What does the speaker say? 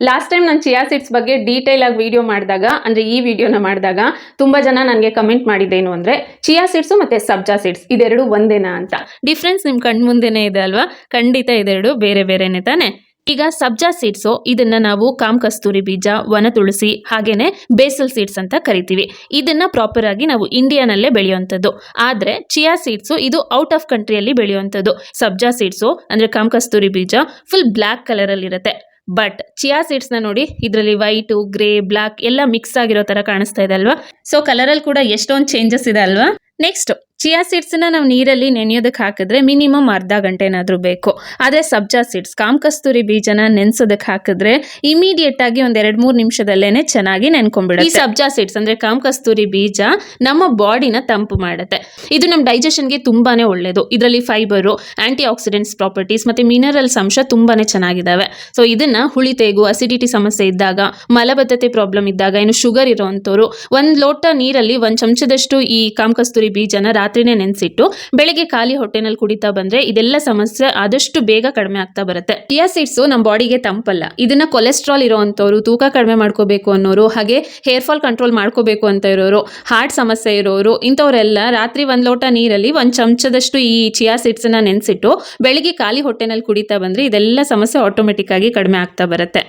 Last time ನಾನು chia seeds ಬಗ್ಗೆ detail ಆಗಿ ವಿಡಿಯೋ ಮಾಡಿದಾಗ ಅಂದ್ರೆ ಈ ವಿಡಿಯೋನ ಮಾಡಿದಾಗ ತುಂಬಾ ಜನ ನನಗೆ ಕಮೆಂಟ್ ಮಾಡಿದ್ದೇನು ಅಂದ್ರೆ ಚಿಯಾ ಸೀಡ್ಸ್ ಮತ್ತೆ ಸಬ್ಜಾ ಸೀಡ್ಸ್ ಇದೆರಡು ಒಂದೇನಾ ಅಂತ. ಡಿಫ್ರೆನ್ಸ್ ನಿಮ್ ಕಣ್ ಮುಂದೆನೇ ಇದೆ ಅಲ್ವಾ? ಖಂಡಿತ ಇದೆರಡು ಬೇರೆ ಬೇರೆನೆ ತಾನೆ. ಈಗ ಸಬ್ಜಾ ಸೀಡ್ಸು ಇದನ್ನ ನಾವು ಕಾಮ್ ಕಸ್ತೂರಿ ಬೀಜ, ವನ ತುಳಸಿ ಹಾಗೇನೆ ಬೇಸಲ್ ಸೀಡ್ಸ್ ಅಂತ ಕರಿತೀವಿ. ಇದನ್ನ ಪ್ರಾಪರ್ ಆಗಿ ನಾವು ಇಂಡಿಯಾನಲ್ಲೇ ಬೆಳೆಯುವಂಥದ್ದು. ಆದ್ರೆ ಚಿಯಾ ಸೀಡ್ಸು ಇದು ಔಟ್ ಆಫ್ ಕಂಟ್ರಿಯಲ್ಲಿ ಬೆಳೆಯುವಂಥದ್ದು. ಸಬ್ಜಾ ಸೀಡ್ಸು ಅಂದ್ರೆ ಕಾಮ್ ಕಸ್ತೂರಿ ಬೀಜ ಫುಲ್ ಬ್ಲ್ಯಾಕ್ ಕಲರ್ ಅಲ್ಲಿ ಇರುತ್ತೆ. ಬಟ್ ಚಿಯಾ ಸೀಡ್ಸ್ ನ ನೋಡಿ, ಇದರಲ್ಲಿ ವೈಟ್, ಗ್ರೇ, ಬ್ಲಾಕ್ ಎಲ್ಲ ಮಿಕ್ಸ್ ಆಗಿರೋ ತರ ಕಾಣಿಸ್ತಾ ಇದೆ ಅಲ್ವಾ? ಸೊ ಕಲರ್ ಅಲ್ಲಿ ಕೂಡ ಎಷ್ಟೊಂದು ಚೇಂಜಸ್ ಇದೆ ಅಲ್ವಾ? ನೆಕ್ಸ್ಟ್ ಚಿಯಾ ಸೀಡ್ಸ್ ನ ನಾವು ನೀರಲ್ಲಿ ನೆನೆಯೋದಕ್ಕೆ ಹಾಕಿದ್ರೆ ಮಿನಿಮಮ್ ಅರ್ಧ ಗಂಟೆ ಏನಾದ್ರೂ ಬೇಕು. ಆದ್ರೆ ಸಬ್ಜಾ ಸೀಡ್ಸ್ ಕಾಮ್ ಕಸ್ತೂರಿ ಬೀಜನ ನೆನ್ಸೋದಕ್ಕೆ ಹಾಕಿದ್ರೆ ಇಮಿಡಿಯೇಟ್ ಆಗಿ ಒಂದ್ 2-3 ನಿಮಿಷದಲ್ಲೇನೆ ಚೆನ್ನಾಗಿ ನೆನ್ಕೊಂಡ್ಬಿಡುತ್ತೆ. ಈ ಸಬ್ಜಾ ಸೀಡ್ಸ್ ಅಂದ್ರೆ ಕಾಮ್ ಕಸ್ತೂರಿ ಬೀಜ ನಮ್ಮ ಬಾಡಿನ ತಂಪು ಮಾಡುತ್ತೆ. ಇದು ನಮ್ಮ ಡೈಜೆಷನ್ಗೆ ತುಂಬಾನೇ ಒಳ್ಳೇದು. ಇದರಲ್ಲಿ ಫೈಬರು, ಆಂಟಿ ಆಕ್ಸಿಡೆಂಟ್ಸ್ ಪ್ರಾಪರ್ಟೀಸ್ ಮತ್ತೆ ಮಿನರಲ್ಸ್ ಅಂಶ ತುಂಬಾನೇ ಚೆನ್ನಾಗಿದ್ದಾವೆ. ಸೊ ಇದನ್ನ ಹುಳಿತೇಗು, ಅಸಿಡಿಟಿ ಸಮಸ್ಯೆ ಇದ್ದಾಗ, ಮಲಬದ್ಧತೆ ಪ್ರಾಬ್ಲಮ್ ಇದ್ದಾಗ, ಇನ್ನು ಶುಗರ್ ಇರೋಂಥವ್ರು 1 ಲೋಟ ನೀರಲ್ಲಿ 1 ಚಮಚದಷ್ಟು ಈ ಕಾಮ್ ಕಸ್ತೂರಿ ಬೀಜನ ರಾತ್ರಿನೇ ನೆನೆಸಿಟ್ಟು ಬೆಳಿಗ್ಗೆ ಖಾಲಿ ಹೊಟ್ಟೆನಲ್ಲಿ ಕುಡಿತಾ ಬಂದ್ರೆ ಇದೆಲ್ಲ ಸಮಸ್ಯೆ ಆದಷ್ಟು ಬೇಗ ಕಡಿಮೆ ಆಗ್ತಾ ಬರುತ್ತೆ. ಚಿಯಾ ಸೀಡ್ಸ್ ನಮ್ಮ ಬಾಡಿಗೆ ತಂಪಲ್ಲ. ಇದನ್ನ ಕೊಲೆಸ್ಟ್ರಾಲ್ ಇರೋಂಥವ್ರು, ತೂಕ ಕಡಿಮೆ ಮಾಡ್ಕೋಬೇಕು ಅನ್ನೋರು, ಹಾಗೆ ಹೇರ್ ಫಾಲ್ ಕಂಟ್ರೋಲ್ ಮಾಡ್ಕೋಬೇಕು ಅಂತ ಇರೋರು, ಹಾರ್ಟ್ ಸಮಸ್ಯೆ ಇರೋರು, ಇಂಥವರೆಲ್ಲ ರಾತ್ರಿ 1 ಲೋಟ ನೀರಲ್ಲಿ 1 ಚಮಚದಷ್ಟು ಈ ಚಿಯಾ ಸೀಡ್ಸ್ ನ ನೆನೆಸಿಟ್ಟು ಬೆಳಿಗ್ಗೆ ಖಾಲಿ ಹೊಟ್ಟೆನಲ್ಲಿ ಕುಡಿತಾ ಬಂದ್ರೆ ಇದೆಲ್ಲ ಸಮಸ್ಯೆ ಆಟೋಮೆಟಿಕ್ ಆಗಿ ಕಡಿಮೆ ಆಗ್ತಾ ಬರುತ್ತೆ.